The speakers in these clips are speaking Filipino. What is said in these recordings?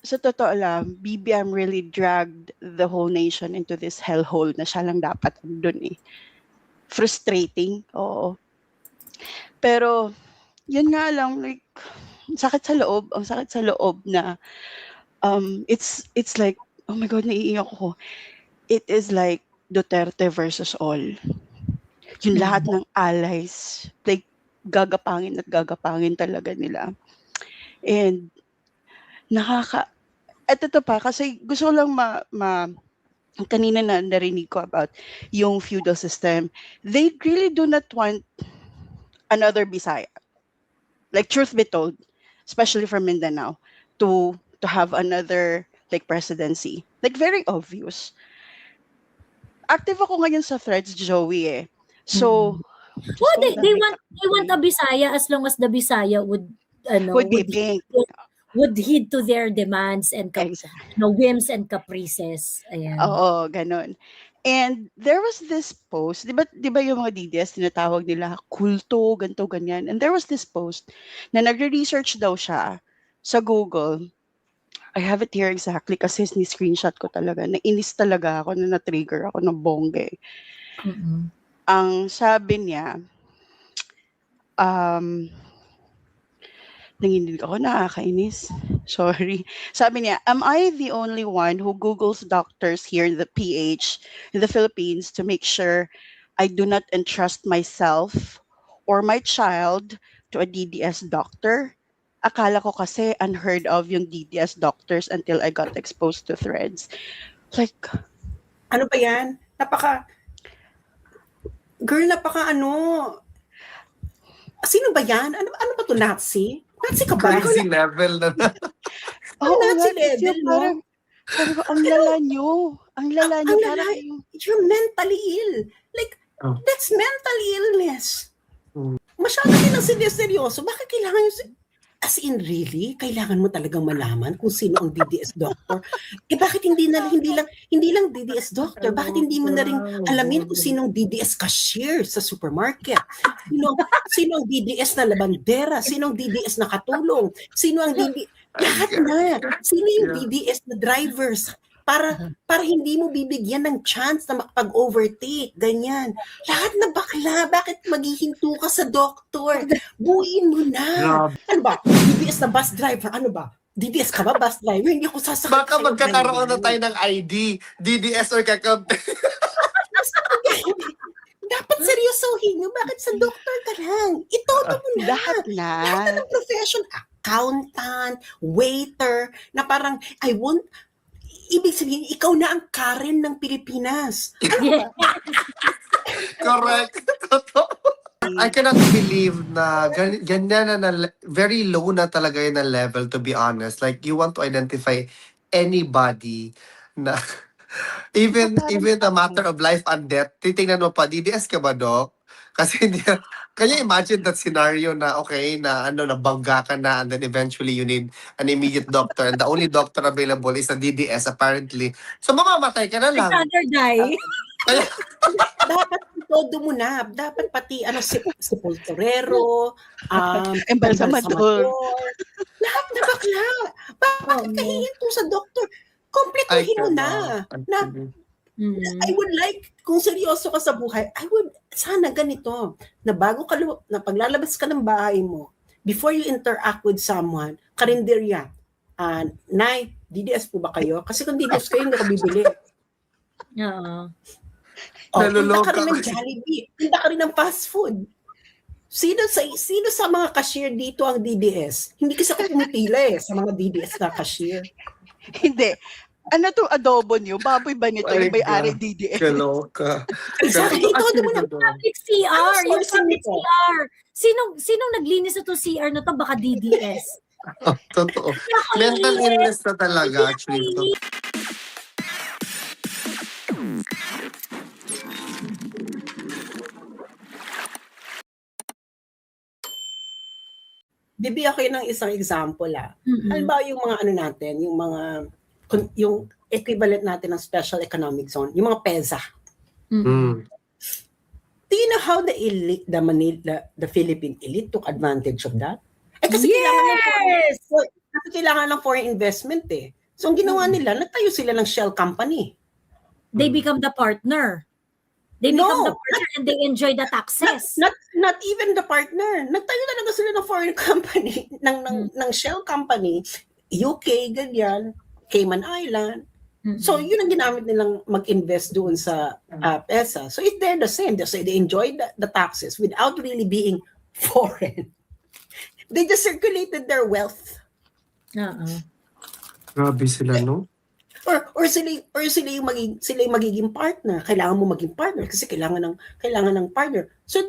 sa totoo lang, BBM really dragged the whole nation into this hellhole na siya lang dapat andun eh. Frustrating, oo. Pero, yun nga lang, like, ang sakit sa loob na, it's like, oh my God, naiiyak ko. It is like Duterte versus all. Yung lahat ng allies, like, gagapangin at gagapangin talaga nila. And, eto to pa, kasi gusto ko lang kanina na narinig ko about yung feudal system. They really do not want another Bisaya. Like, truth be told, especially from Mindanao, to have another like presidency. Like, very obvious. Active ako ngayon sa threads, Joey eh. So, Well, they want a Bisaya as long as the Bisaya would be pink. Would heed to their demands and Exactly. whims and caprices. Ayan. Oo, ganun. And there was this post, di ba yung mga DDS, tinatawag nila kulto, ganto, ganyan. And there was this post na nagre-research daw siya sa Google. I have it here exactly kasi ni-screenshot ko talaga. Nainis talaga ako na na-trigger ako ng bongge. Ang sabi niya, nanginginig ako, nakakainis. Sorry. Sabi niya, am I the only one who Googles doctors here in the PH in the Philippines to make sure I do not entrust myself or my child to a DDS doctor? Akala ko kasi unheard of yung DDS doctors until I got exposed to threads. Like, ano ba yan? Sino ba yan? Ano ba to, Nazi? Nazi ka ba? Crazy level na. Nazi level, no? Sabi ko, ang lala nyo. Ang lala nyo. You're mentally ill. Like, that's mental illness. Masyado silang seryoso. Bakit kailangan yung... As in, really? Kailangan mo talagang malaman kung sino ang DDS doctor? Bakit hindi lang DDS doctor? Bakit hindi mo na rin alamin kung sinong DDS cashier sa supermarket? Sino ang DDS na labandera? Sino ang DDS na katulong? Sino ang DDS? Lahat na. Sino yung DDS na drivers? Para hindi mo bibigyan ng chance na makapag-overtake, ganyan. Lahat na bakla, bakit maghihinto ka sa doktor? Buuin mo na. Ano ba? DDS na bus driver, ano ba? DDS ka ba, bus driver? Hindi ako sasakit. Baka magkakaroon na tayo ng ID, DDS or Dapat seryosohin nyo. Bakit sa doktor ka lang? Itodo mo na. Lahat na. Lahat ng profession, accountant, waiter, na parang, ibig sabihin, ikaw na ang Karen ng Pilipinas. Correct. I cannot believe na ganyan na very low na talaga yun na level, to be honest. Like, you want to identify anybody na even a matter of life and death, titingnan mo pa, DDS ka ba, Doc? Kasi hindi, can you imagine that scenario na okay, na nabangga ka na and then eventually you need an immediate doctor and the only doctor available is a DDS apparently. So mamamatay ka na lang. I'd rather die. Dapat todo mo na. Dapat pati sepulturero, embalsamador. Lahat na bakla. Bakit kahihinto sa doktor? Kompletuhin mo na. I would like, kung seryoso ka sa buhay, sana ganito, na paglalabas ka ng bahay mo, before you interact with someone, karinderya, Nay, DDS po ba kayo? Kasi kung DDS kayo, hindi ka bibili. Oo. Punta ka rin ng Jollibee, punta ka rin ng fast food. Sino sa mga cashier dito ang DDS? Hindi kasi ako pumipila sa mga DDS na cashier. Hindi. Ano to adobo niyo? Baboy ba nito? Yung may-ari DDS? Kaloka. Exactly. Ito mo na public CR. Yung public CR. Sinong naglinis na to CR na to? Baka DDS. Totoo. Mental illness na talaga actually. Bibigyan ko ng isang example. Halimbawa yung mga natin, yung equivalent natin ng special economic zone, yung mga PEZA. Do you know how the Philippine elite took advantage of that? Kasi Kasi kailangan ng foreign investment eh. So ang ginawa nila, nagtayo sila ng shell company. They become the partner. They No, become the partner and they enjoy the taxes. Not even the partner. Nagtayo talaga sila ng foreign company, ng shell company, UK, ganyan, Cayman Island. So yun ang ginamit nilang mag-invest doon sa PESA. So they're the same. They enjoy the taxes without really being foreign. They just circulated their wealth. Grabe sila, no? Or sila yung magiging partner. Kailangan mo maging partner kasi kailangan ng partner. So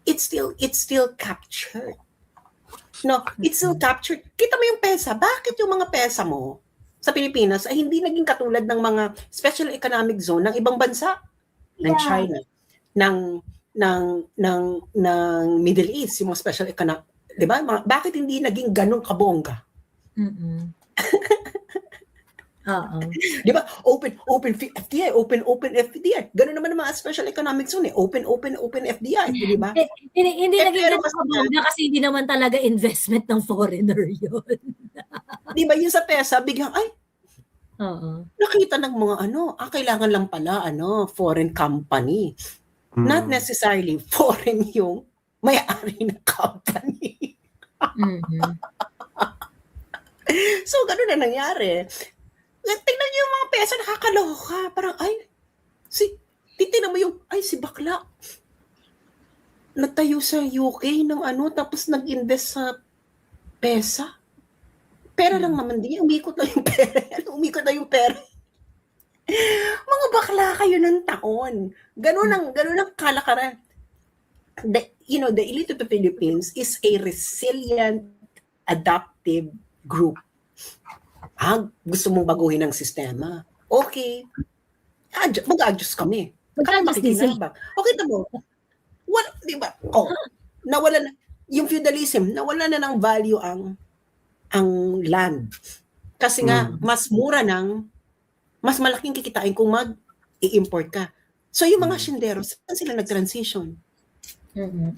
it's still captured. No, it's still captured. Kita mo yung PESA. Bakit yung mga PESA mo sa Pilipinas ay hindi naging katulad ng mga special economic zone ng ibang bansa? Ng China, ng Middle East, yung mga special economic, 'di ba? Bakit hindi naging ganun kabongga? Di ba? Open FDI, open FDI. Ganun naman ang mga special economic zone eh. Open FDI, di ba? Hindi naging ganun kasi hindi naman talaga investment ng foreigner yun. Di ba yun sa PESA, biglang, ay, nakita ng mga kailangan lang pala, foreign company. Not necessarily foreign yung may-ari ng company. So, ganun na nangyari. Tingnan niyo yung mga PESA, nakakaloka. Parang, titignan mo yung, si bakla. Nagtayo sa UK ng tapos nag-invest sa PESA. Pera lang naman din. Umikot na yung pera. Mga bakla kayo ng taon. Ganun ang kalakaran. The elite of the Philippines is a resilient, adaptive group. Gusto mong baguhin ang sistema. Okay. Mag-adjust kami. Mag-adjust din sila. Okay na mo. Di ba? Nawala na, yung feudalism, nawala na ng value ang land. Kasi nga, mas malaking kikitain kung mag-i-import ka. So yung mga shinderos, saan sila nag-transition?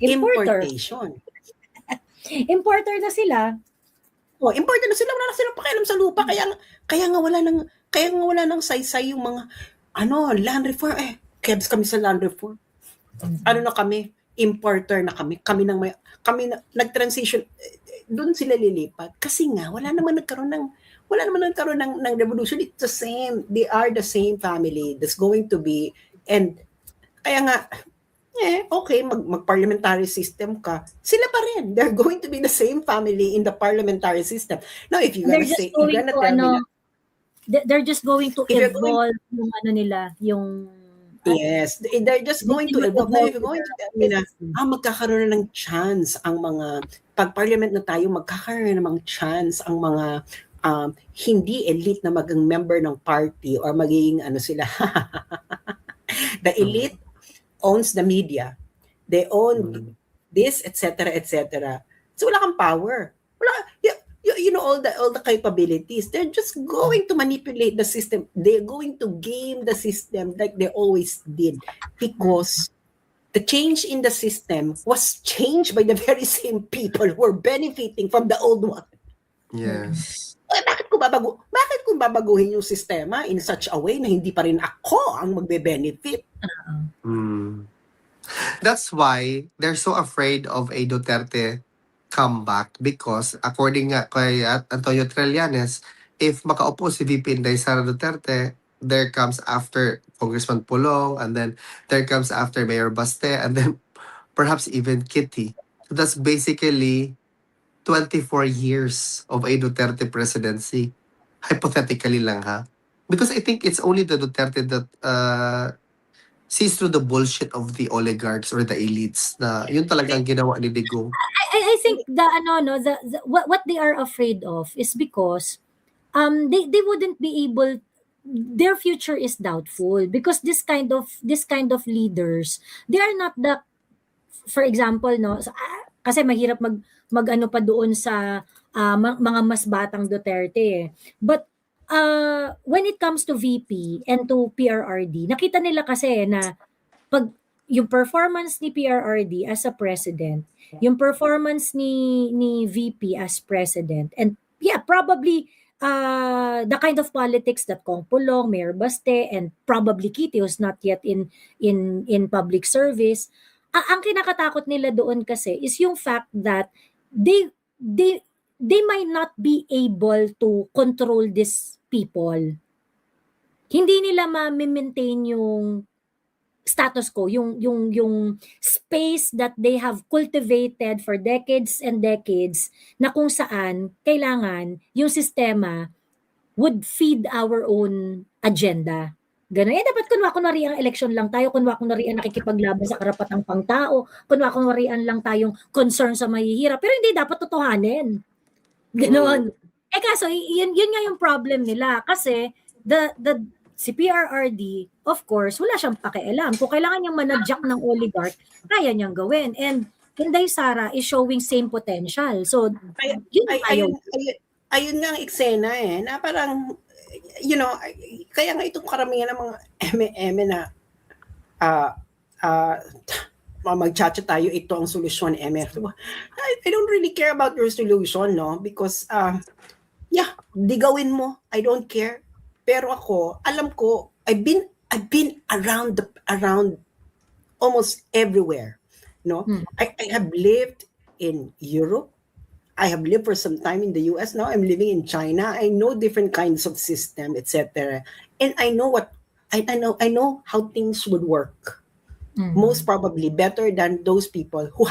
Importation. Importer na sila. Importer na sila, wala na silang pakialam sa lupa, kaya nga wala nang saysay yung mga land reform. Kebs kami sa land reform. Na kami, importer na kami nag-transition, doon sila lilipat kasi nga wala naman nagkaroon ng revolution. It's the same, they are the same family that's going to be, and kaya nga okay, mag-parliamentary system ka, sila pa rin. They're going to be the same family in the parliamentary system. Now, if you're gonna say, they're just going to evolve yung nila, yung... Yes, they're just going to evolve. Now, if you're going to tell me na, magkakaroon na ng chance ang mga, pag parliament na tayo, magkakaroon na ng chance ang mga hindi elite na maging member ng party or magiging sila. The elite owns the media. They own this, etc., etc. So wala kang power. Wala, all the capabilities. They're just going to manipulate the system. They're going to game the system like they always did, because the change in the system was changed by the very same people who were benefiting from the old one. Yes. Bakit kung babaguhin yung sistema in such a way na hindi pa rin ako ang magbe-benefit? That's why they're so afraid of a Duterte comeback, because according nga kay Antonio Trillanes, if makaupo si VP Inday Sara Duterte, there comes after Congressman Pulong, and then there comes after Mayor Baste, and then perhaps even Kitty. So that's basically 24 years of a Duterte presidency. Hypothetically lang, ha? Because I think it's only the Duterte that sees through the bullshit of the oligarchs or the elites na yun talagang ginawa ni Digong. I think what they are afraid of is because they wouldn't be able, their future is doubtful, because this kind of leaders, they are not the, for example, kasi mahirap mag-ano pa doon sa mga mas batang Duterte. But when it comes to VP and to PRRD, nakita nila kasi na pag yung performance ni PRRD as a president, yung performance ni VP as president, and yeah, probably the kind of politics that Kong Pulong, Mayor Baste, and probably Kitty, who's not yet in public service, ang kinakatakot nila doon kasi is yung fact that they they they might not be able to control these people. Hindi nila ma-maintain yung status quo, yung space that they have cultivated for decades and decades, na kung saan kailangan yung sistema would feed our own agenda. Ganun. Dapat kunwari ang election lang tayo, kunwari ang nakikipaglaban sa karapatang pangtao, kunwari lang tayong concern sa mahihirap, pero hindi dapat totohanin. Ganon. Kaso, yun nga yung problem nila. Kasi, si PRRD, of course, wala siyang pakialam. Kung kailangan niyang manadjak ng oligarch, kaya niyang gawin. And Inday Sara is showing same potential. So, ayun nga ang eksena na parang, kaya nga itong karamihan ng mga eme na mag-chat tayo, ito ang solusyon, I don't really care about your solution, no? Because, di gawin mo. I don't care. Pero ako, alam ko, I've been around almost everywhere, no? I have lived in Europe. I have lived for some time in the US. Now I'm living in China. I know different kinds of system, etc. And I know I know how things would work. Most probably better than those people who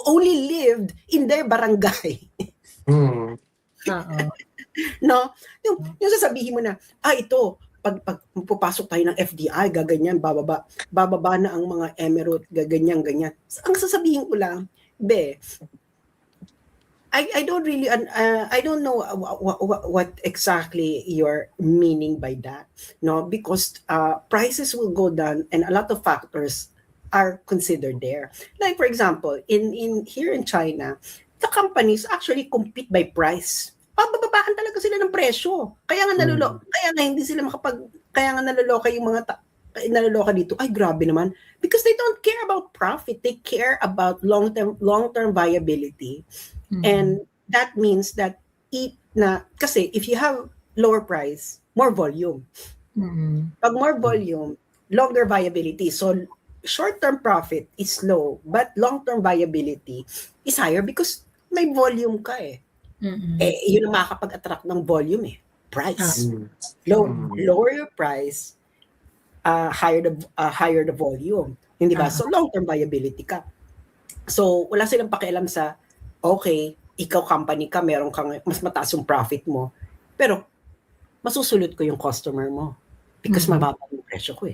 only lived in their barangay. No, yung sasabihin mo na, ito, pag pupasok tayo ng FDI, gaganyan, bababa na ang mga emirate, gaganyan. Ang sasabihin ko lang, I don't really, I don't know what exactly you're meaning by that, no? Because prices will go down and a lot of factors are considered there. Like for example, here in China, the companies actually compete by price. Bababaan talaga sila ng presyo. Kaya nga naloloka yung mga naloloka dito. Ay, grabe naman. Because they don't care about profit. They care about long-term viability. And that means that kasi if you have lower price, more volume. Pag more volume, longer viability. So short-term profit is low, but long-term viability is higher because may volume ka . Yun ang makakapag-attract ng volume price. Lower your price, higher the volume. Hindi ba? So long-term viability ka. So wala silang pakialam sa, okay, ikaw company ka, meron kang mas mataas yung profit mo, pero masusulot ko yung customer mo because mababa yung presyo ko .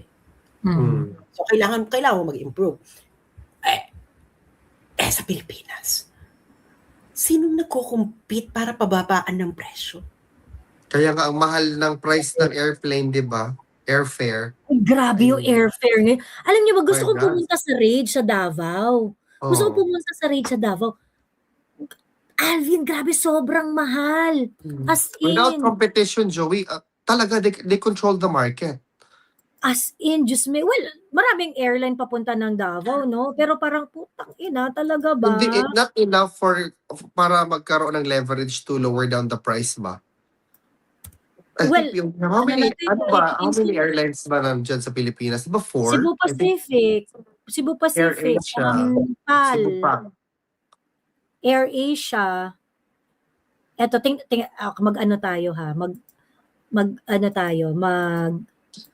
So kailangan mo mag-improve. Sa Pilipinas, sinong nagko-compete para pababaan ng presyo? Kaya nga ang mahal ng price ng airplane, di ba? Airfare. Grabe yung airfare ngayon. Alam niyo ba, gusto kong pumunta sa Rage sa Davao. Gusto kong pumunta sa Rage sa Davao. Alvin, grabe, sobrang mahal. As in. Without competition, Joey, talaga, they control the market. As in, Diyos me. Well, maraming airline papunta ng Davao, no? Pero parang, putang ina, talaga ba? Hindi, not enough para magkaroon ng leverage to lower down the price ba? How many airlines ba nandiyan sa Pilipinas? Before? Cebu Pacific. AirAsia. PAL. AirAsia. Eto, mag-ano tayo ha?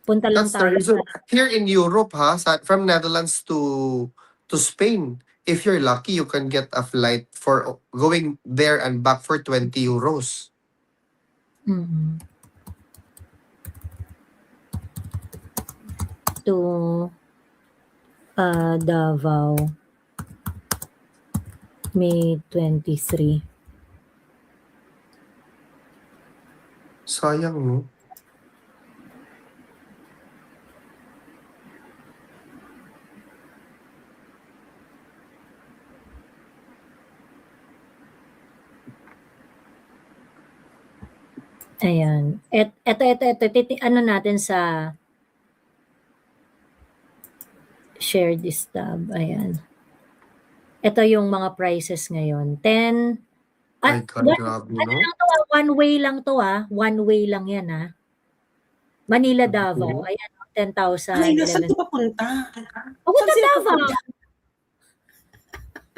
Punta lang tayo. So, here in Europe, from Netherlands to Spain, if you're lucky, you can get a flight for going there and back for 20 euros. To Davao, May 23. Sayang, no? Ayan. Ito, ano natin sa share this tab. Ayan. Ito yung mga prices ngayon. 10, My God, grabe, ano no? lang to, one way lang to One way lang yan Manila, Davao. Okay. Ayan, 10,000, Ay, saan 11. to papunta? Pupunta Saan sila Davao. pupunta?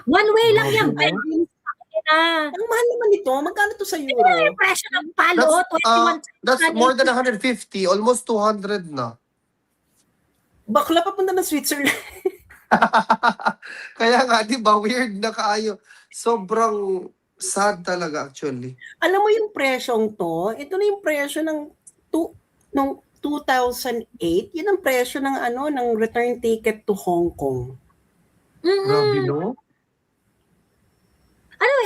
One way lang yan. Grabe, no? Na. Ang mahal naman ito. Magkano to sa Yung euro? presyo ng palo, That's 21. more than 150, almost 200 na. Bakla papunta ng Switzerland. Kaya nga, di ba, weird na kaayo. Sobrang sad talaga actually. Alam mo yung presyong to? Ito na yung presyo ng 2008. Yun ang presyo ng ng return ticket to Hong Kong. Grabe, no?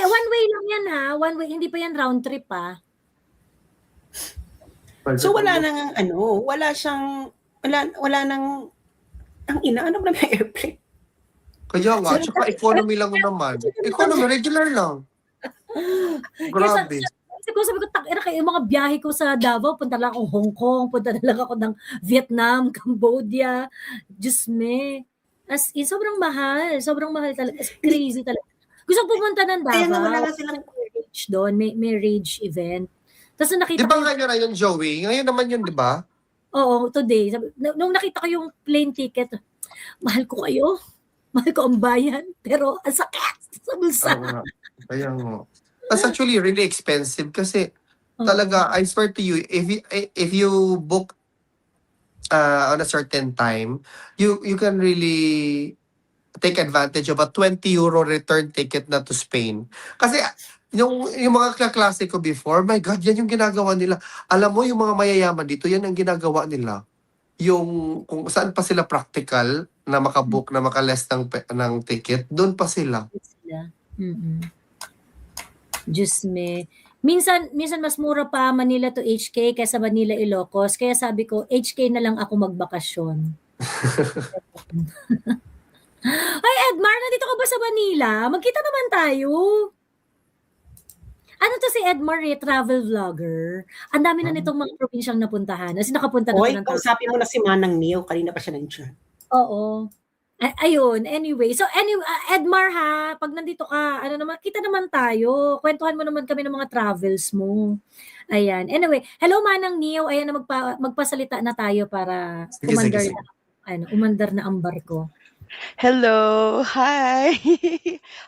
One way lang yan One way, hindi pa yan round trip So wala nang wala siyang wala nang ang ano ba may airplane? Kaya nga, tsaka economy lang naman. Economy, regular lang. Grabe. Siguro sabi ko, kayo yung mga biyahe ko sa Davao, punta lang ako Hong Kong, punta na lang ako ng Vietnam, Cambodia, Diyos me. As in, sobrang mahal talaga. It's crazy talaga. Gusto ko pumunta ng Davao. Kaya nga wala nga silang rage doon, may rage event. Tapos nakita Di ba ko, ngayon na yun, Joey? Ngayon naman yun, di ba? oo, today, nung nakita ko yung plane ticket, mahal ko kayo. Mahal ko ang bayan, pero ang sakit sa bulsa. Oo nga. Kaya nga. That's actually really expensive kasi talaga, I swear to you, if you book on a certain time, you can really take advantage of a 20 euro return ticket na to Spain. Kasi yung mga kaklase ko before, my God, yan yung ginagawa nila. Alam mo, yung mga mayayaman dito, yan ang ginagawa nila. Yung kung saan pa sila practical na makabook, na makaless ng ticket, doon pa sila. Diyos me. Minsan mas mura pa Manila to HK kaysa Manila Ilocos. Kaya sabi ko, HK na lang ako magbakasyon. Ay, Edmar, nandito ka ba sa Manila? Magkita naman tayo. Ano to si Edmar, travel vlogger? Ang dami na nitong mga probinsyang napuntahan. As in, nakapunta na Hoy, to ng tao. kausapin mo na si Manang Neo. Kanina pa siya nandiyan. Oo. Ayun, anyway. So, Edmar pag nandito ka, kita naman tayo. Kwentuhan mo naman kami ng mga travels mo. Ayan. Anyway, hello Manang Neo. Ayan na magpasalita na tayo para umandar umandar na ang barko. Hello, hi.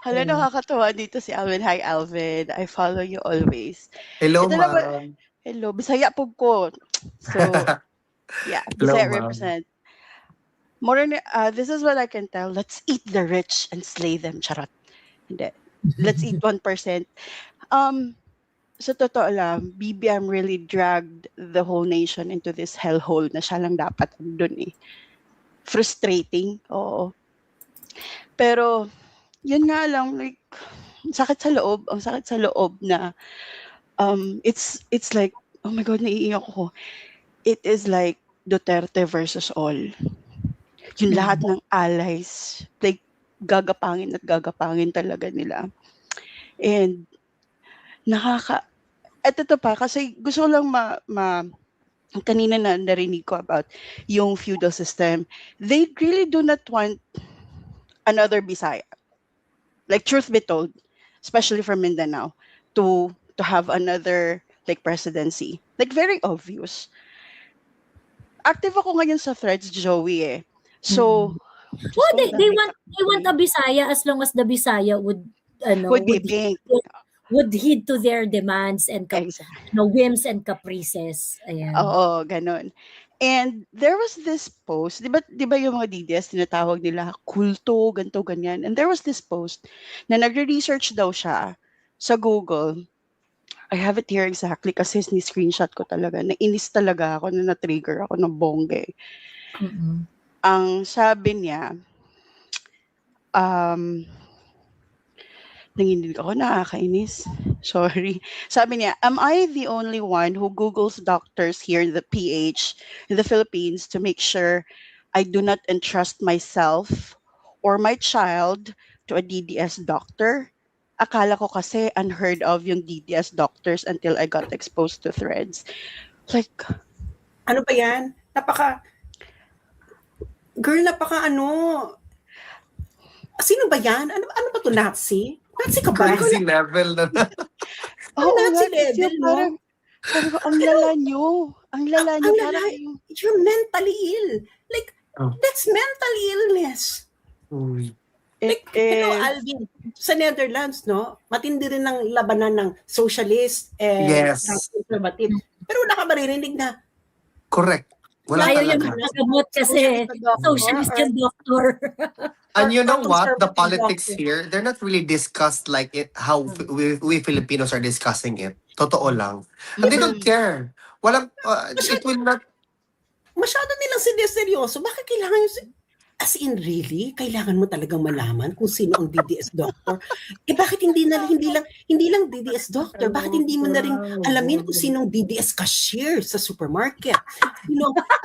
Hala, Hello. nakakatawa dito si Alvin. Hi, Alvin. I follow you always. Hello, Ito ma'am. Hello, Bisaya po ko. So, yeah, Hello, Bisaya ma'am. represent. This is what I can tell. Let's eat the rich and slay them. Charot. Hindi. Let's eat 1%. Sa totoo lang, BBM really dragged the whole nation into this hellhole na siya lang dapat andun Frustrating, oo. Pero, yun nga lang, like, ang sakit sa loob na, it's like, oh my God, naiiyak ko. It is like Duterte versus all. Yung lahat ng allies, like, gagapangin talaga nila. And, eto to pa, kasi gusto ko lang kanina na narinig ko about yung feudal system. They really do not want another Bisaya. Like, truth be told, especially from Mindanao, to have another like presidency. Like, very obvious. Active ako ngayon sa threads, Joey Oh, So, they want a Bisaya as long as the Bisaya would be pink. Would heed to their demands and whims and caprices. Ayan. Oo, ganun. And there was this post, di ba yung mga DDS, tinatawag nila kulto, ganto, ganyan. And there was this post na nagre-research daw siya sa Google. I have it here exactly kasi ni-screenshot ko talaga. Nainis talaga ako, na-trigger ako ng bongge. Ang sabi niya, nanginginig ako, nakakainis. Sorry. Sabi niya, am I the only one who Googles doctors here in the PH in the Philippines to make sure I do not entrust myself or my child to a DDS doctor? Akala ko kasi unheard of yung DDS doctors until I got exposed to threads. Like, ano ba yan? Sino ba yan? Ano ba to, Nazi? Nazi ka ba? Crazy level na. Oo nga, Nazi kasi level, no? parang, sabi ko, ang lala nyo. Ang lala nyo. Ang Parang lala. yung, You're mentally ill. Like, Oh. that's mental illness. it Hello, is, Alvin. Sa Netherlands, no? Matindi rin ng labanan ng socialist and Yes. conservative. Pero wala ka maririnig na Correct. Wala Ayaw yung talaga. magagamot kasi socialist yung doctor. And you know what? The conservative politics doctor. here, they're not really discussed like it how we Filipinos are discussing it. Totoo lang. And they don't care. Walang, it will not, Masyado nilang siniseryoso. Bakit kailangan yung... As in, really? Kailangan mo talagang malaman kung sino ang DDS doctor? Bakit hindi lang DDS doctor? Bakit hindi mo na rin alamin kung sino ang DDS cashier sa supermarket?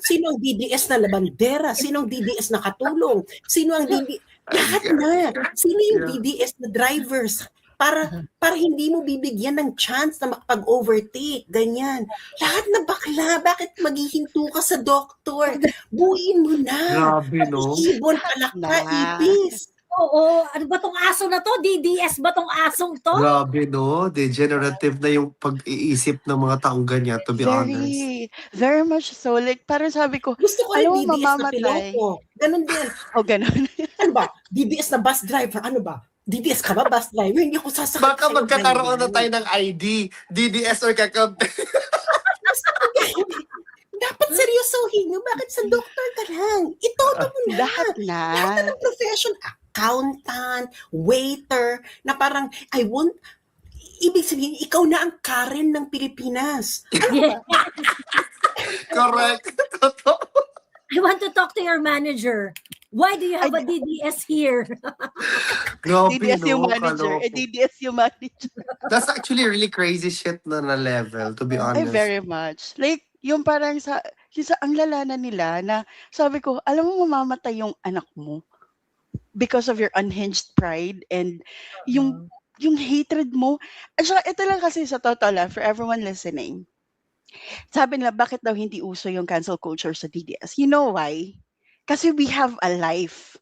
Sino ang DDS na labandera? Sino ang DDS na katulong? Sino ang DDS? Lahat na. Sino yung DDS na drivers? Para hindi mo bibigyan ng chance na makapag-overtake, ganyan. Lahat na bakla, bakit maghihinto ka sa doktor? Buuin mo na. grabe, no? Ibon, palaka, ipis. Oo, ano ba tong aso na to? DDS ba tong asong to? Grabe, no? Degenerative na yung pag-iisip ng mga taong ganyan, to be honest. very much so. Like, parang sabi ko, Gusto ko alam yung mo, DDS na mamamatay. piloto. Ganon din. O, ganun. Ano ba? DDS na bus driver. Ano ba? DDS ka ba, bus driver? Hindi ako sasakit. Baka sa'yo, magkakaroon na ganyan. tayo ng ID, DDS or kakampi. Dapat seryosohin nyo. Bakit sa doktor ka lang? Itodo mo na. Lahat na. Lahat ng profession, accountant, waiter, na parang, ibig sabihin, ikaw na ang Karen ng Pilipinas. Correct. Totoo. I want to talk to your manager. Why do you have a DDS here? Grabe, DDS yung no? manager. Kaloko. DDS yung manager. That's actually really crazy shit na level, to be Ay, honest. very much. Like, yung parang ang lalanan nila na sabi ko, alam mo mamamatay yung anak mo because of your unhinged pride and yung hatred mo. At saka, ito lang kasi sa totoo lang, for everyone listening. Sabi nila, bakit daw hindi uso yung cancel culture sa DDS? You know why? Kasi we have a life.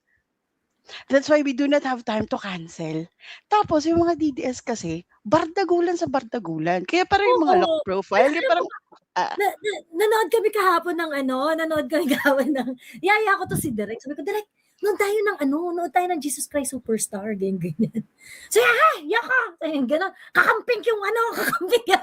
That's why we do not have time to cancel. Tapos, yung mga DDS kasi, bardagulan sa bardagulan. Kaya parang yung mga low profile, yung parang, Nanood kami kahapon ng yaya ko to si Direk. Sabi ko, Direk, nood tayo ng Jesus Christ Superstar, ganyan. So, yaka! Gano'n, kakamping yung kakamping.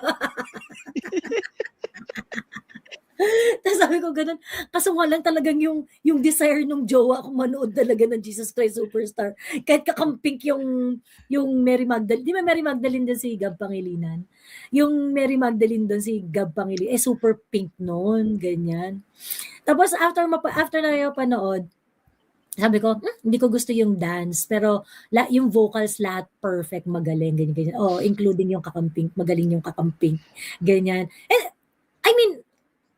Tapos sabi ko gano'n, kaso nga lang talagang yung desire ng jowa ko manood talaga ng Jesus Christ Superstar. Kahit kakamping yung Mary Magdalene. Di ba Mary Magdalene din si Gab Pangilinan? Yung Mary Magdalene doon si Gab Pangilinan, super pink noon, ganyan. Tapos after na yung panood, sabi ko, hindi ko gusto yung dance, pero yung vocals lahat perfect, magaling, ganyan. Oh, including yung kakamping, magaling yung kakamping, ganyan. And, I mean,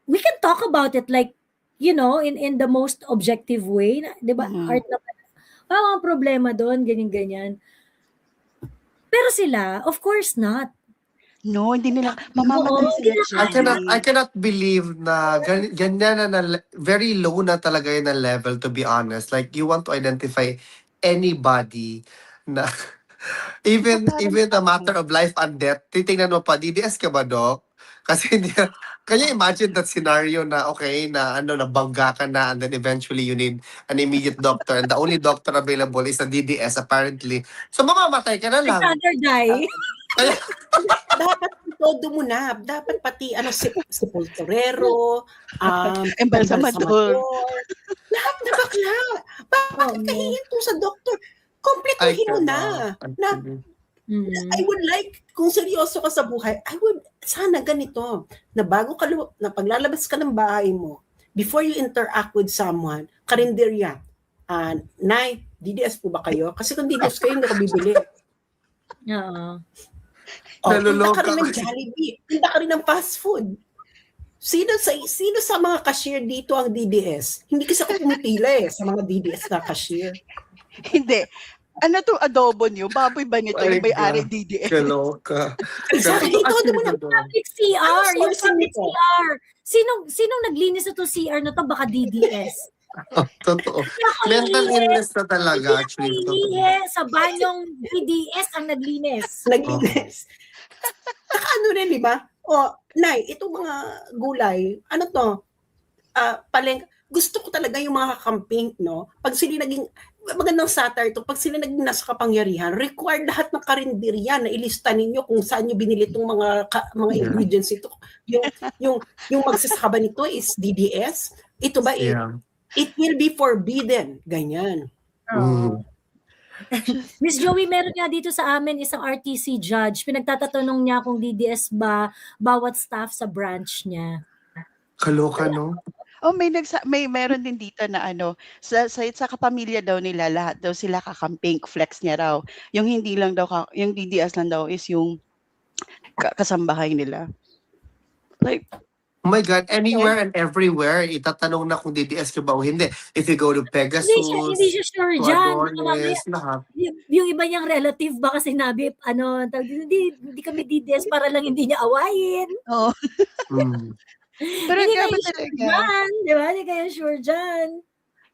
we can talk about it like, in the most objective way, di ba? Art na ang problema doon, ganyan. Pero sila, of course not. no, hindi nila, mamamatay sila. I cannot believe na ganyan na very low na talaga yun na level, to be honest. Like, you want to identify anybody na even a matter of life and death, titingnan mo pa, DDS ka ba, Doc? Kasi can you imagine that scenario na okay, na nabangga ka na and then eventually you need an immediate doctor and the only doctor available is a DDS apparently. So mamamatay ka na lang. I'd rather die. Dapat todo mo na. Dapat pati sepulturero, Embalsamador. Lahat na bakla. Bakit kahihinto sa doktor? Kompletuhin mo na. I would like, kung seryoso ka sa buhay, sana ganito, na paglalabas ka ng bahay mo, before you interact with someone, karinderya, Nay, DDS po ba kayo? Kasi kung DDS kayo, hindi ko bibili. Oo. Punta ka rin ng Jollibee, punta ka rin ng fast food. Sino sa mga cashier dito ang DDS? Hindi kasi ako pumipila sa mga DDS na cashier. Hindi. Ano to adobo niyo? Baboy ba nito? Yung may-ari DDS? Kaloka. Exactly. Todo mo na. Public CR. Yung sourcing public nito? CR. Sinong naglinis na to CR na to? Baka DDS. Totoo. Ako Mental iihi. illness na Hindi talaga, ako actually. iihi. Sa banyong DDS ang naglinis. Naglinis. Saka ano rin, di ba? O, Nay, itong mga gulay, ano to? Gusto ko talaga yung mga kakamping, no? Pag sila naging, magandang satire to, pag sila naging nasa kapangyarihan, required lahat ng karinderya na ilista ninyo kung saan nyo binili itong mga Yeah. ingredients ito. Yung magsasaka ba nito is DDS? Ito ba, Yeah. it will be forbidden. Ganyan. Mm. Miss Joey, meron nga dito sa amin isang RTC judge. Pinagtatatanong niya kung DDS ba bawat staff sa branch niya. Kaloka, no? Oh, may meron din dito na ano, sa kapamilya daw nila lahat daw sila kakamping, flex niya raw. Yung hindi lang daw yung DDS lang daw is yung kasambahay nila. Like, Oh my God, anywhere and everywhere, itatanong na kung DDS ka ba o hindi. If you go to Pegasus, Hindi siya sure to dyan. Baka mamaya, Adornes, lahat. yung iba niyang relative baka sinabi, hindi kami DDS para lang hindi niya awayin. oh. Mm. Pero Hindi grabe kayo sure talaga. dyan. Di ba? Hindi kayo sure dyan.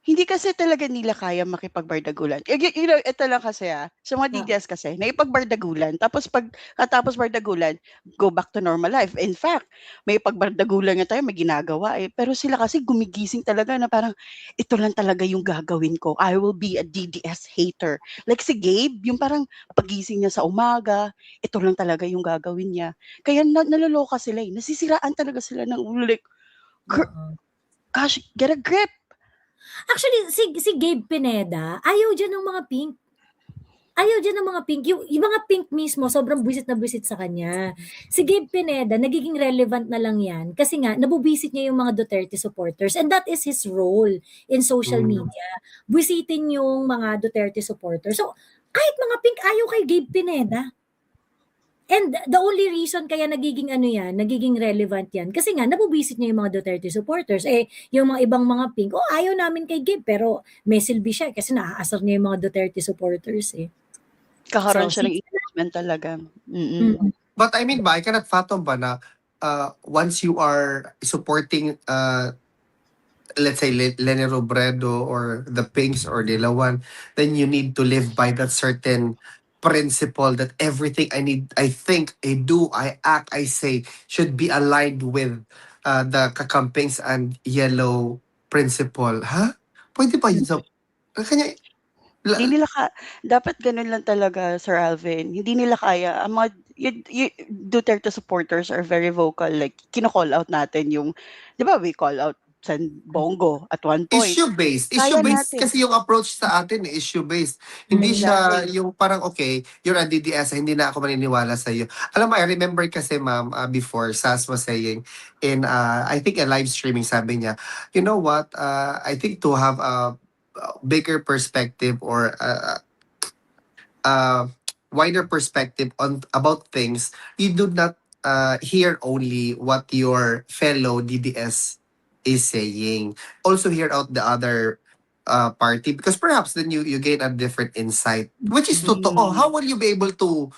Hindi kasi talaga nila kaya makipagbardagulan. Ito lang kasi sa mga DDS kasi, naipagbardagulan. Tapos katapos bardagulan, go back to normal life. In fact, may pagbardagulan nga tayo, may ginagawa eh. Pero sila kasi gumigising talaga na parang, ito lang talaga yung gagawin ko. I will be a DDS hater. Like si Gabe, yung parang pagising niya sa umaga, ito lang talaga yung gagawin niya. Kaya naloloka sila eh. Nasisiraan talaga sila ng ulo. Like, gosh, get a grip. Actually, si Gabe Pineda, ayaw dyan ng mga pink. Ayaw dyan ng mga pink. Yung mga pink mismo, sobrang buwisit na buwisit sa kanya. Si Gabe Pineda, nagiging relevant na lang yan kasi nga, nabubisit niya yung mga Duterte supporters and that is his role in social media. Buwisitin yung mga Duterte supporters. So, kahit mga pink, ayaw kay Gabe Pineda. And the only reason kaya nagiging relevant yan, kasi nga, nabubisit niya yung mga Duterte supporters. Yung mga ibang mga pink, ayaw namin kay Gabe, pero may silbi siya kasi naaasar niya yung mga Duterte supporters eh. Kakaroon So, siya ng engagement talaga. But I mean I cannot fathom ba na once you are supporting let's say Leni Robredo or the Pinks or Dilawan, then you need to live by that certain principle that everything I think, I do, I act, I say should be aligned with the kakampings and yellow principle. Ha? Pwede ba yun sa... Kanya, Hindi nila dapat ganun lang talaga, Sir Alvin. Hindi nila kaya. Ang mga Duterte supporters are very vocal. Like, kino-call out natin yung, di ba, we call out San Bongo at one point. issue-based. Kaya Issue-based natin. kasi yung approach sa atin, issue-based. Hindi siya yung parang, okay, you're a DDS, hindi na ako maniniwala sa iyo. Alam mo, I remember kasi, ma'am, before, Sas was saying, in, I think, a live streaming, sabi niya, you know what, I think to have a bigger perspective or wider perspective about things, you do not hear only what your fellow DDS is saying. Also hear out the other party because perhaps then you gain a different insight, which is totoo. How will you be able to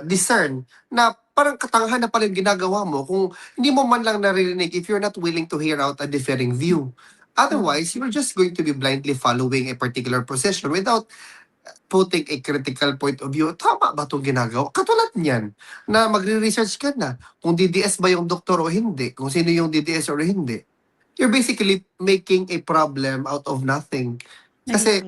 discern na parang katanghan na pala yung ginagawa mo kung hindi mo man lang naririnig if you're not willing to hear out a differing view? Otherwise, you're just going to be blindly following a particular position without putting a critical point of view. Tama ba itong ginagawa? Katulad niyan, na magre-research ka na kung DDS ba yung doktor o hindi, kung sino yung DDS or hindi. You're basically making a problem out of nothing. Kasi,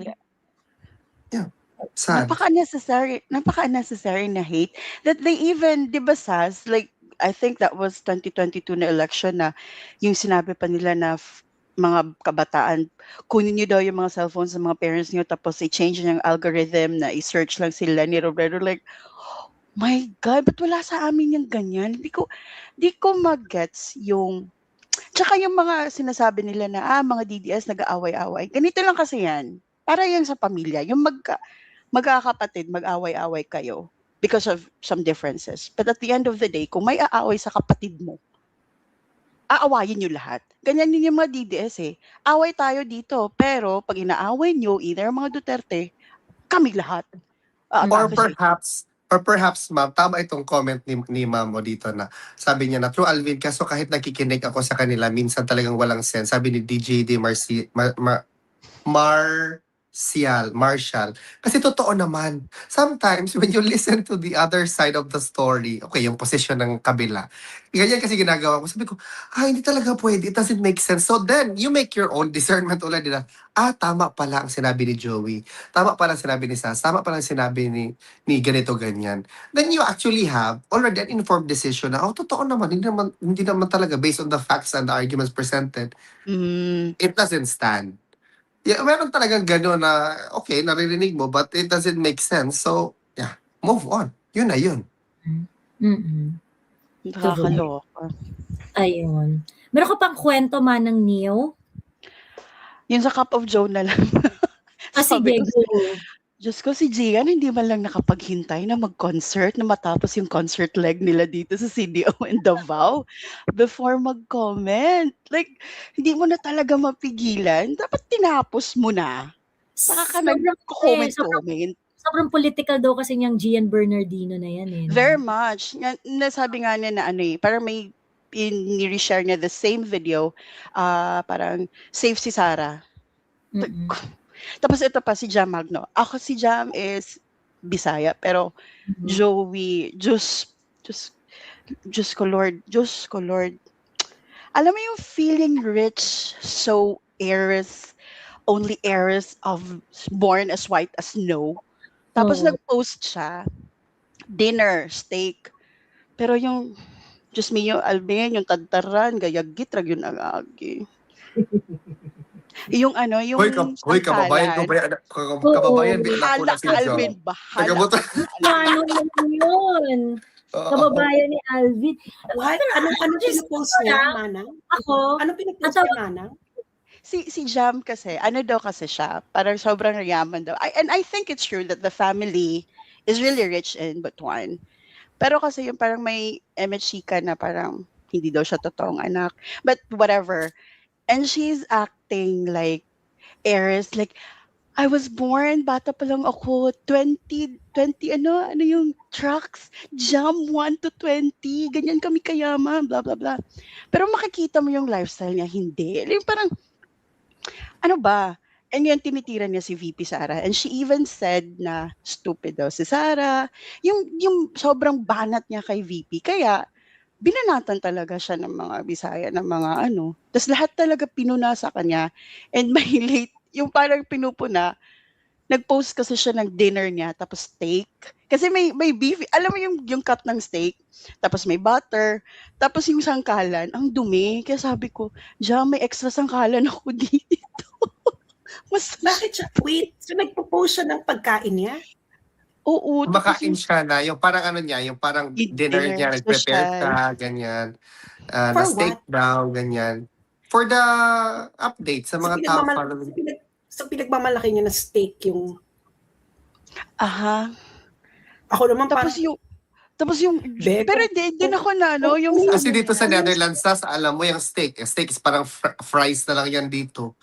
sad. Napaka-unnecessary na hate that they even, di ba, Sas, like, I think that was 2022 na election na yung sinabi pa nila na mga kabataan, kunin niyo daw yung mga cellphones sa mga parents niyo tapos i-change yung algorithm na i-search lang sila ni Robredo. Like, my God, ba't wala sa amin yung ganyan? Di ko mag-gets yung, tsaka yung mga sinasabi nila na, mga DDS nag-aaway-away. Ganito lang kasi yan. Para yan sa pamilya. Yung magkakapatid, mag-away-away kayo because of some differences. But at the end of the day, kung may aaway sa kapatid mo, aawayin nyo lahat. Ganyan din yung mga DDS eh. Away tayo dito, pero pag inaaway nyo, either mga Duterte, kami lahat. Or perhaps Or perhaps, ma'am, tama itong comment ni ma'am mo dito na sabi niya na, True Alvin, kaso kahit nakikinig ako sa kanila, minsan talagang walang sense. Sabi ni DJD Marshall. Kasi totoo naman, sometimes when you listen to the other side of the story, okay, yung position ng kabila, ganyan kasi ginagawa ko. Sabi ko, hindi talaga pwede. It doesn't make sense. So then, you make your own discernment ulit nila. Tama pala ang sinabi ni Joey. Tama pala ang sinabi ni Sas. Tama pala ang sinabi ni ganito, ganyan. Then you actually have already an informed decision na, totoo naman, hindi naman talaga based on the facts and the arguments presented. It doesn't stand. Yeah, meron talagang gano'n na, okay, naririnig mo, but it doesn't make sense. So, yeah, move on. Yun na yun. Mm-mm. Nakakaloka. Ayun. Meron ka pang kwento Manang Neo? Yun sa Cup of Joe na lang. Sabi Sige, ko, go. Diyos ko, si Gian hindi man lang nakapaghintay na mag-concert na matapos yung concert leg nila dito sa CDO in Davao before mag-comment. Like, hindi mo na talaga mapigilan. Dapat tinapos mo na. Saka ka nag-comment. Sobrang political daw kasi niyang Gian Bernardino na yan eh. Very much. Nasabi nga niya na parang may ni-reshare niya the same video, parang save si Sarah. Mm-mm. Tapos ito pa si Jam Magno. Ako si Jam is Bisaya, pero Joey, Diyos ko Lord. Alam mo yung feeling rich, so only heiress of born as white as snow. Tapos nag-post siya, dinner, steak. Pero yung, Diyos me, yung Alvin, yung tadtaran, gayagit, rag yun agagi. Yung yung Hoy, kababayan ko ba? Kababayan, bila ko na si Alvin, Joe. bahala. Ano yun? Kababayan ni Alvin. What? Anong pinapost niya, Manang? Ako? Anong pinapost niya, Manang? Si Jam kasi, daw kasi siya, parang sobrang yaman daw. And I think it's true that the family is really rich in Butuan. Pero kasi yung parang may MHC ka na parang hindi daw siya totoong anak. But whatever. And she's acting like heiress, like, I was born, bata pa lang ako, 20, ano yung trucks, Jam 1 to 20, ganyan kami kayaman, blah, blah, blah. Pero makikita mo yung lifestyle niya, hindi. Yung parang, ano ba? And yun, tinitira niya si VP Sara. And she even said na stupid daw si Sara. Yung sobrang banat niya kay VP. Kaya, binanatan talaga siya ng mga Bisaya, ng mga Tapos lahat talaga pinuna sa kanya. And may late, yung parang pinupuna, nag-post kasi siya ng dinner niya, tapos steak. Kasi may beef, alam mo yung cut ng steak, tapos may butter, tapos yung sangkalan, ang dumi. Kaya sabi ko, Jam, may extra sangkalan ako dito. Bakit siya? Wait, so nagpo-post siya ng pagkain niya? Oo. Kumakain siya na, yung parang yung parang dinner niya, nag-prepare siya, ganyan. Na steak daw, ganyan. For the update sa mga tao. So pinagmamalaki niya na steak yung... Aha. Ako naman Tapos yung pero din ako na yung kasi dito sa Netherlands, alam mo yung steak. Steak is parang fries na lang yan dito.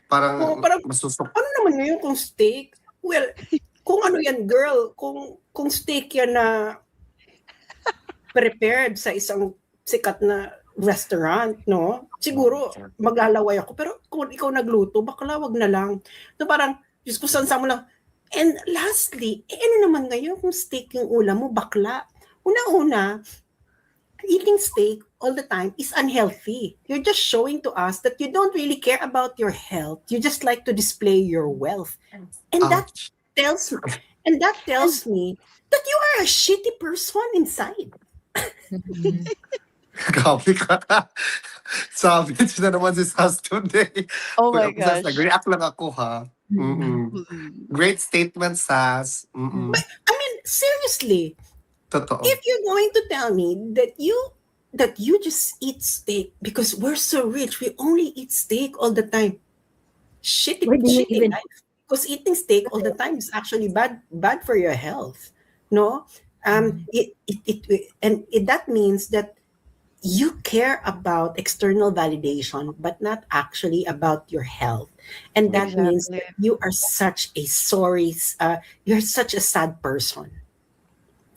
Parang masusok. Ano naman yun kung steak? Well, kung ano yan, girl, kung steak yan na prepared sa isang sikat na restaurant, no? Siguro, maglalaway ako. Pero kung ikaw nagluto, bakla, wag na lang. So parang, Diyos ko, sansa mo lang. And lastly, ano naman ngayon kung steak yung ulam mo, bakla? Una-una, eating steak all the time is unhealthy. You're just showing to us that you don't really care about your health. You just like to display your wealth. And that tells me that you are a shitty person inside. Grabe ka. Savage na naman si Sas today. Oh my gosh. Nag-react lang ako, ha? Great statement, Sas. But, I mean, seriously, totoo. If you're going to tell me that you just eat steak because we're so rich, we only eat steak all the time. Shitty life. Because eating steak all the time is actually bad for your health. No? That means that you care about external validation, but not actually about your health. And that means that you are such a you're such a sad person.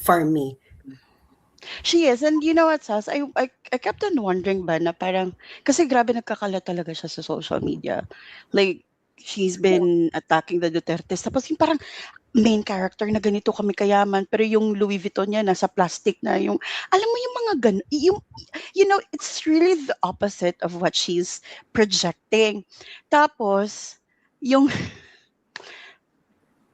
for me. She is. And you know what, Sas? I kept on wondering ba na parang, kasi grabe nagkakalat talaga siya sa social media. Like, she's been attacking the Dutertes. Tapos yung parang main character na ganito kami kayaman, pero yung Louis Vuitton niya nasa plastic na yung, alam mo yung mga yung, you know, it's really the opposite of what she's projecting. Tapos, yung,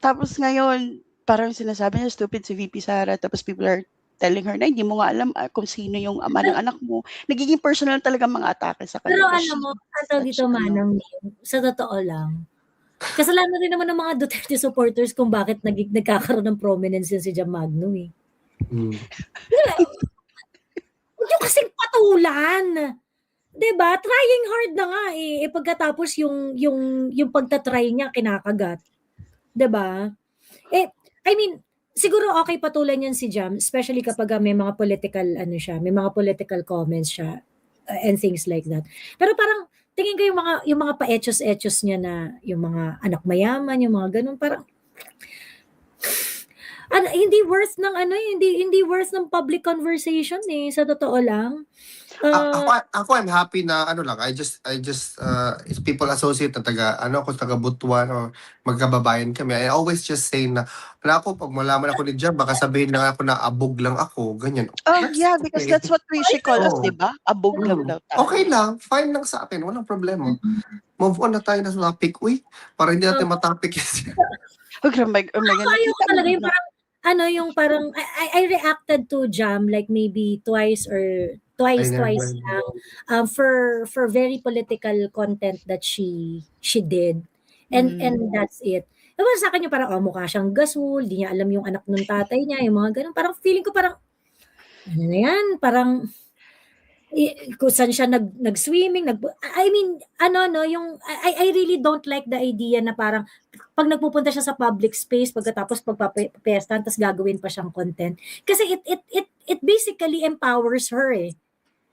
tapos ngayon, parang sinasabi niya, stupid si VP Sara, tapos people are telling her na hindi mo nga alam kung sino yung ama ng anak mo. Nagiging personal talaga mga atake sa kanya. Pero But alam mo, she's ang tawag such, dito, Manang, sa totoo lang, kasalanan rin naman ng mga Duterte supporters kung bakit nagkakaroon ng prominence yun si Jam Magno eh. Mm. Huwag yung kasing patulan. 'Di ba? Trying hard na nga eh. Pagkatapos yung pagta-try niya kinakagat. 'Di ba? I mean, siguro okay patulan yan si Jam, especially kapag may mga political may mga political comments siya and things like that. Pero parang tingin ko yung mga pa-etchos-etchos niya na yung mga anak mayaman, yung mga ganun, parang hindi worth ng hindi worth ng public conversation eh, sa totoo lang. Ako I'm happy na lang, I just if people associate na taga Butuan or magkababayan kami, I always just say na ako pag malaman ako ni Jam, baka sabihin lang ako na abog lang ako, ganyan. yeah, because that's what Rishi call us, Oo. di ba? Abog lang daw tayo. Okay lang, fine lang sa akin, walang problema. Move on na tayo na sa topic. Para hindi natin matapik yan. Oh my God. Ayaw ko talaga yung parang I reacted to Jam like maybe twice lang for very political content that she did, and that's it. Diba sa akin yung parang mukha siyang gasol, di niya alam yung anak ng tatay niya, yung mga ganun, parang feeling ko parang ano na yan, parang kung saan siya nag-swimming, I mean, yung I really don't like the idea na parang pag nagpupunta siya sa public space pagkatapos pagpapestan tapos gagawin pa siyang content. Kasi it basically empowers her eh.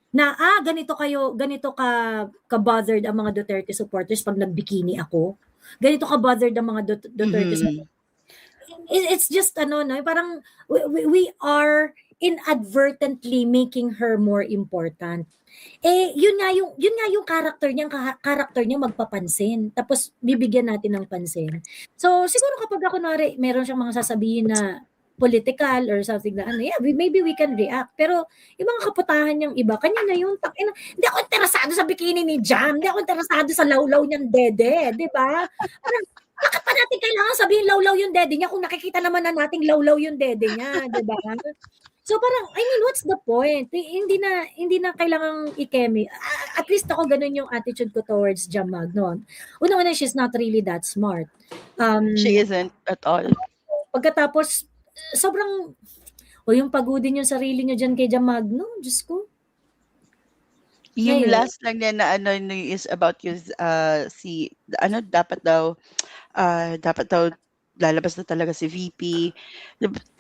Na ganito ka bothered ang mga Duterte supporters pag nagbikini ako. Ganito ka bothered ang mga Duterte supporters. It's just parang we are inadvertently making her more important. Yun nga yung character niya magpapansin. Tapos bibigyan natin ng pansin. So siguro kapag ako meron siyang mga sasabihin na political or something na maybe we can react. Pero yung mga kaputahan niyang iba, kanya na yung hindi ako interesado sa bikini ni Jam, hindi ako interesado sa lawlaw niyang dede, di ba? Parang, bakit pa natin kailangan sabihin lawlaw yung dede niya kung nakikita naman na nating lawlaw yung dede niya, di ba? So parang, I mean, what's the point? Hindi na kailangang ikemi. At least ako ganun yung attitude ko towards Jam Magno. Una-una, she's not really that smart. She isn't at all. Pagkatapos, sobrang, yung pagudin yung sarili nyo dyan kay Jam Magno, Diyos ko. Yung last lang niya na is about yung dapat daw lalabas na talaga si VP.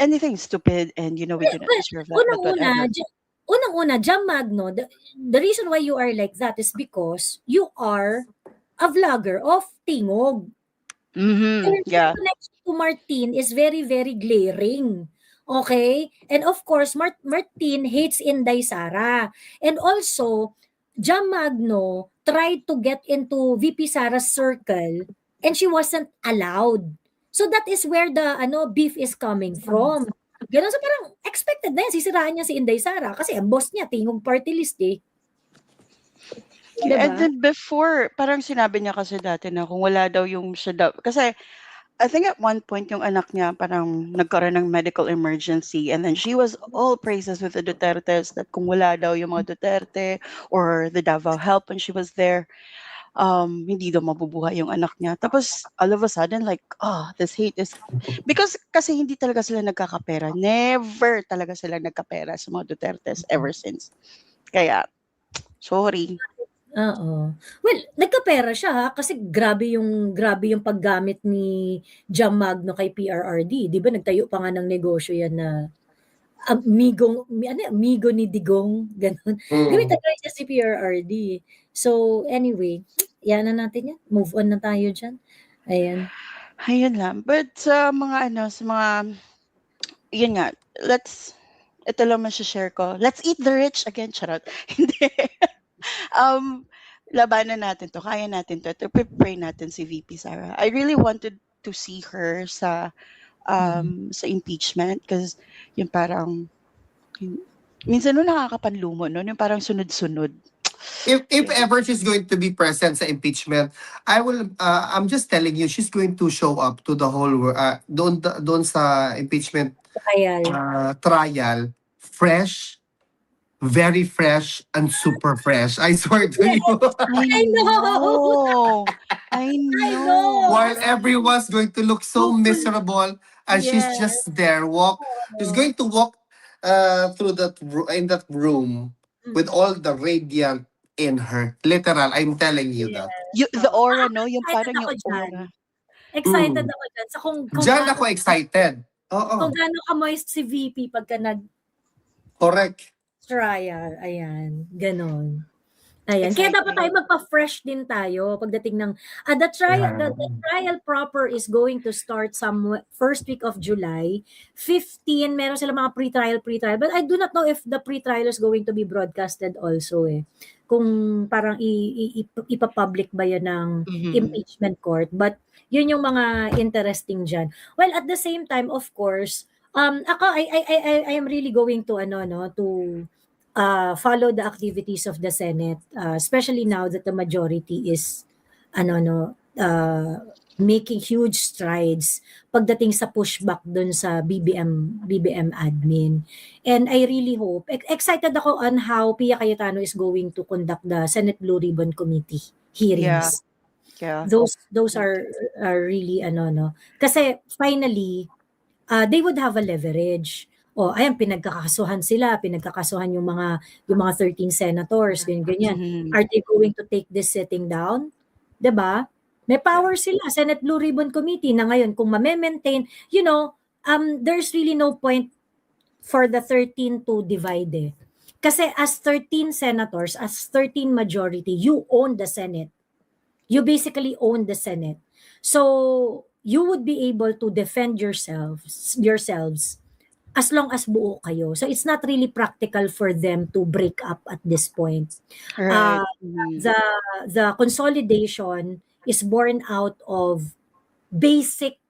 Anything stupid and we do not deserve that. Unang-una, Jam Magno, the reason why you are like that is because you are a vlogger of Tingog. Mm-hmm. Yeah. The connection to Martin is very, very glaring. Okay? And of course, Martin hates Inday Sara. And also, Jam Magno tried to get into VP Sara's circle and she wasn't allowed. So that is where the beef is coming from. Ganun, so parang expected na yan, sisiraan niya si Inday Sara kasi ang boss niya, Tingog party list eh. Diba? And then before, parang sinabi niya kasi dati na kung wala daw yung siya daw. Kasi I think at one point yung anak niya parang nagkaroon ng medical emergency and then she was all praises with the Dutertes that kung wala daw yung mga Duterte or the Davao Help when she was there, hindi daw mabubuhay yung anak niya. Tapos all of a sudden like, this hate is because kasi hindi talaga sila nagkakapera. Never talaga sila nagkapera sa mga Dutertes ever since. Kaya sorry. Oo. Well, nagkapera siya ha kasi grabe yung paggamit ni Jam Magno kay PRRD. 'Di ba nagtayo pa nga ng negosyo yan na amigo ni Digong ganun. Gamit talaga niya si PRRD. So anyway, yan na natin yan. Move on na tayo diyan. Ayan. Ayun lang. But sa mga yun nga, ito lang share ko. Let's eat the rich again, charot. Hindi. um, Labanan natin to, kaya natin to, pray natin si VP Sara. I really wanted to see her sa impeachment because yung parang minsan nakakapanlumo, no? Yung parang sunod-sunod. If ever she's going to be present sa impeachment, I'm just telling you, she's going to show up to the whole doon sa impeachment trial, fresh, very fresh, and super fresh. I swear to you. I know. I know. While everyone's going to look so miserable, and she's just there, she's going to walk in that room with all the radiant in her. Literal, I'm telling you that. The aura, no? Yung parang yung aura. Excited ako dyan. So kung Diyan ako excited. Kung gaano ka-moist si VP pagka Correct. trial. Ayan. Ganon. Ayan. Kaya dapat tayo magpa-fresh din tayo pagdating ng the trial proper is going to start first week of July. 15, meron sila mga pre-trial. But I do not know if the pre-trial is going to be broadcasted also kung parang ipapublic ba yun ng impeachment court. But yun yung mga interesting dyan. Well, at the same time, of course, ako, I am really going to follow the activities of the Senate, especially now that the majority is making huge strides pagdating sa pushback dun sa BBM admin. And I really hope, excited ako on how Pia Cayetano is going to conduct the Senate Blue Ribbon Committee hearings. Yeah. Those are really kasi finally they would have a leverage. Ayan, pinagkakasuhan yung mga 13 senators, ganyan. Are they going to take this sitting down? 'Di ba? May power sila, Senate Blue Ribbon Committee na ngayon kung ma-maintain, there's really no point for the 13 to divide. Kasi as 13 senators, as 13 majority, you own the Senate. You basically own the Senate. So, you would be able to defend yourselves as long as buo kayo. So it's not really practical for them to break up at this point. Right. The consolidation is born out of basic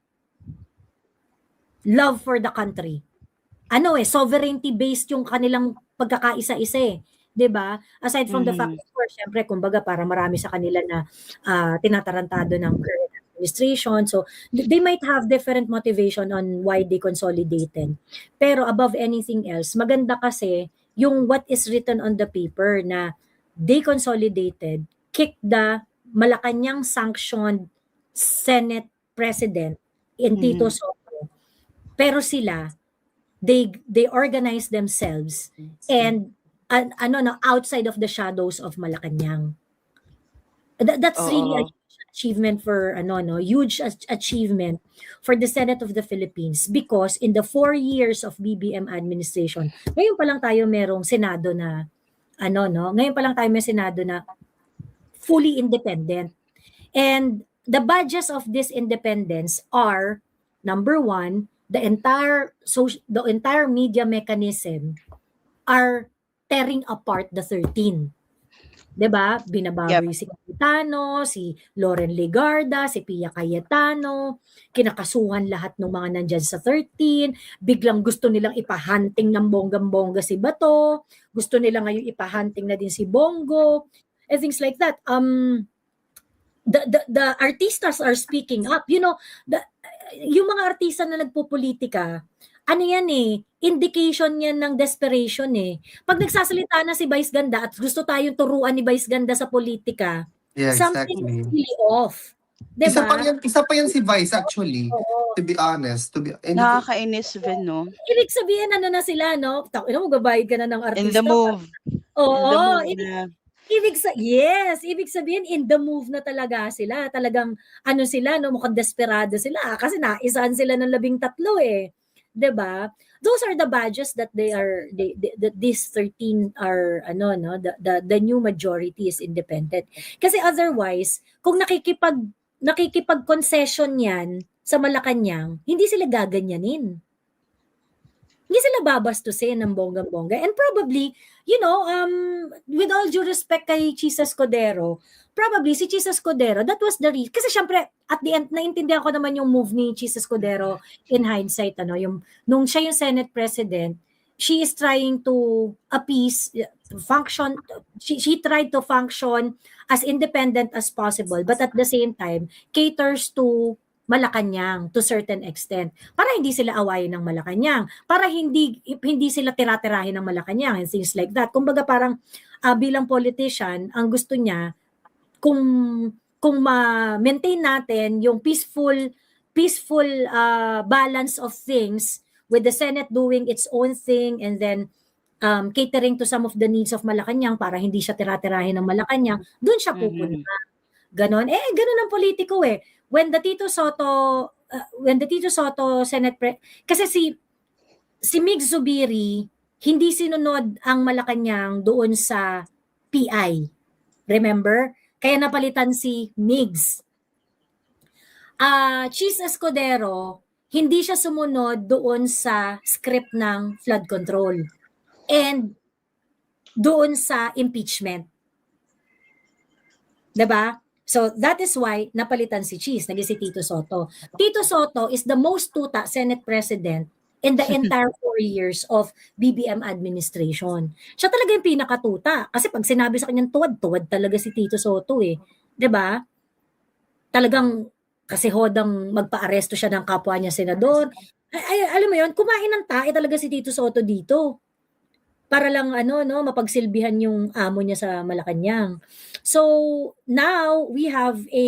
love for the country. Sovereignty based yung kanilang pagkakaisa-isa 'di ba? Aside from the fact, of course, syempre kumbaga para marami sa kanila na tinatarantado ng current administration. So, they might have different motivation on why they consolidated. Pero above anything else, maganda kasi yung what is written on the paper na they consolidated, kicked the Malacanang sanctioned Senate President in Tito Soto. Pero sila, they organize themselves and outside of the shadows of Malacanang. That's really a achievement for huge achievement for the Senate of the Philippines, because in the 4 years of BBM administration, ngayon pa lang tayo merong Senado na ngayon pa lang tayo may Senado na fully independent. And the badges of this independence are, number one, the entire media mechanism are tearing apart the 13. 'Di ba? Binababoy si Cayetano, si Loren Legarda, si Pia Cayetano, kinakasuhan lahat ng mga nandyan sa 13, biglang gusto nilang ipahunting ng bonggang-bongga si Bato, gusto nilang ngayon ipahunting na din si Bongo, and things like that. The artistas are speaking up. Yung mga artista na nagpopolitika, indication yan ng desperation Pag nagsasalita na si Vice Ganda at gusto tayong turuan ni Vice Ganda sa politika, something is really off. Diba? Isa pa yan si Vice actually, to be honest. Nakakainis, Vin, no? Ibig sabihin, na sila, no? Magbabayad ka na ng artista. In the move. Oo. Ibig sabihin, in the move na talaga sila. Talagang, mukhang desperado sila. Kasi naisaan sila ng 13 Diba? Those are the badges that that these 13 are the new majority is independent. Kasi otherwise, kung nakikipag-concession yan sa Malacanang, hindi sila gaganyanin. Hindi sila babastusin ng bonggang-bongga. And probably, with all due respect kay Chisa Escudero, probably si Chisa Escudero, that was the reason. Kasi syempre, at the end, naintindihan ko naman yung move ni Chisa Escudero in hindsight, nung siya yung Senate President, she is trying to appease, function, she tried to function as independent as possible, but at the same time, caters to Malacanang to certain extent para hindi sila awayin ng Malacanang, para hindi sila tira-tirahin ng Malacanang and things like that. Kumbaga parang bilang politician, ang gusto niya kung ma-maintain natin yung peaceful balance of things with the Senate doing its own thing and then catering to some of the needs of Malacanang para hindi siya tira-tirahin ng Malacanang, doon siya pupunta. Ganon. Ganon ang politiko eh. When the Tito Soto Senate kasi si Mig Zubiri hindi sinunod ang Malacanang doon sa PI. Remember? Kaya napalitan si Migs. Chis Escudero, hindi siya sumunod doon sa script ng flood control and doon sa impeachment. 'Di ba? So that is why napalitan si Cheese, naging si Tito Soto. Tito Soto is the most tuta Senate President in the entire 4 years of BBM administration. Siya talaga yung pinakatuta. Kasi pag sinabi sa kanyang tuwad talaga si Tito Soto eh. 'Di ba? Talagang kasi hodang magpa-aresto siya ng kapwa niya senador. Alam mo yon, kumain ng tae talaga si Tito Soto dito. Para lang mapagsilbihan yung amo niya sa Malacanang. So now we have a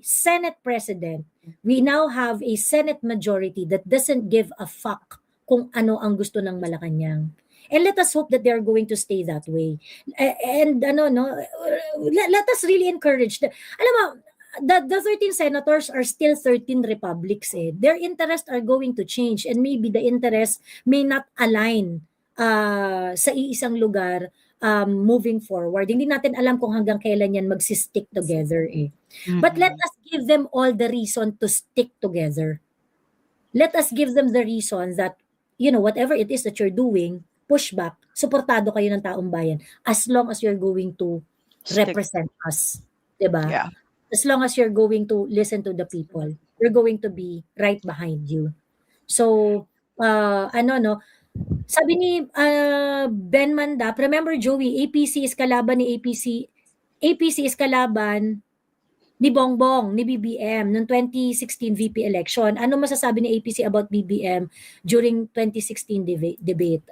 Senate President. We now have a Senate majority that doesn't give a fuck kung ano ang gusto ng Malacanang. And let us hope that they are going to stay that way. And let us really encourage them. Alam mo, the 13 senators are still 13 republics eh. Their interests are going to change and maybe the interests may not align sa iisang lugar moving forward. Hindi natin alam kung hanggang kailan yan magsistick together eh. But let us give them all the reason to stick together. Let us give them the reason that, whatever it is that you're doing, push back, suportado kayo ng taong bayan as long as you're going to represent us. Diba? Yeah. As long as you're going to listen to the people, we're going to be right behind you. So, sabi ni Ben Mandap, remember Joey, APC is kalaban ni Bongbong, ni BBM noong 2016 VP election. Ano masasabi ni APC about BBM during 2016 debate?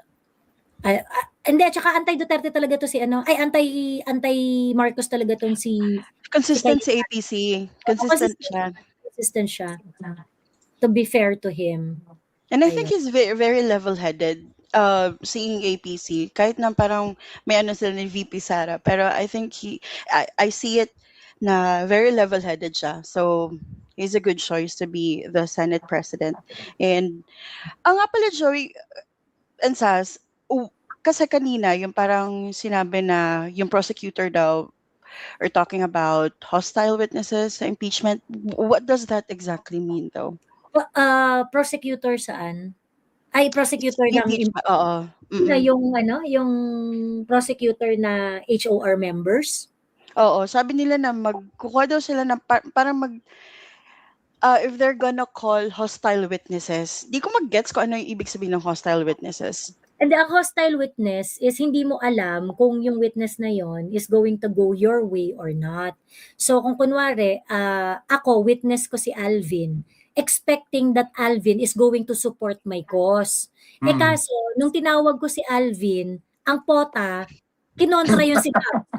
Hindi, tsaka anti-Duterte talaga to si anti-Marcos talaga tong si... Consistent si APC. Consistent siya. To be fair to him. And I think he's very, very level-headed. Seeing APC, kahit na parang may sila ni VP Sara, pero I think I see it na very level-headed siya. So, he's a good choice to be the Senate President. And, nga pala, Joey and Sas, kasi kanina, yung parang sinabi na yung prosecutor daw are talking about hostile witnesses sa impeachment. What does that exactly mean though? Prosecutor saan? Ay, prosecutor ng impeachment. Oo. Yung prosecutor na HOR members? Oo, sabi nila na kukuha daw sila ng parang if they're gonna call hostile witnesses. Di ko mag-gets kung ano yung ibig sabihin ng hostile witnesses. And ang hostile witness is hindi mo alam kung yung witness na yon is going to go your way or not. So kung kunwari, ako, witness ko si Alvin, expecting that Alvin is going to support my cause. Kaso, nung tinawag ko si Alvin, ang pota, kinontra yung si Cap.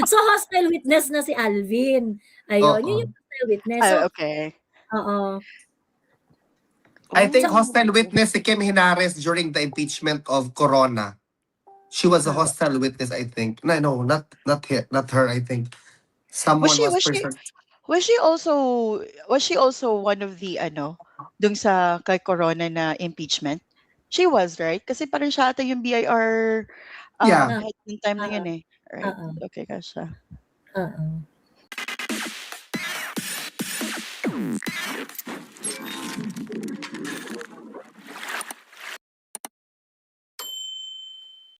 So hostile witness na si Alvin. Ayun, yun yung hostile witness. So, okay. Oo. I think hostile witness si Kim Hinares during the impeachment of Corona. She was a hostile witness, I think. No, not her, I think. Someone was she also one of the dung sa kay Corona na impeachment? She was, right? Kasi parang siya ata yung BIR head yung time na yun eh. Right. Okay, kasha.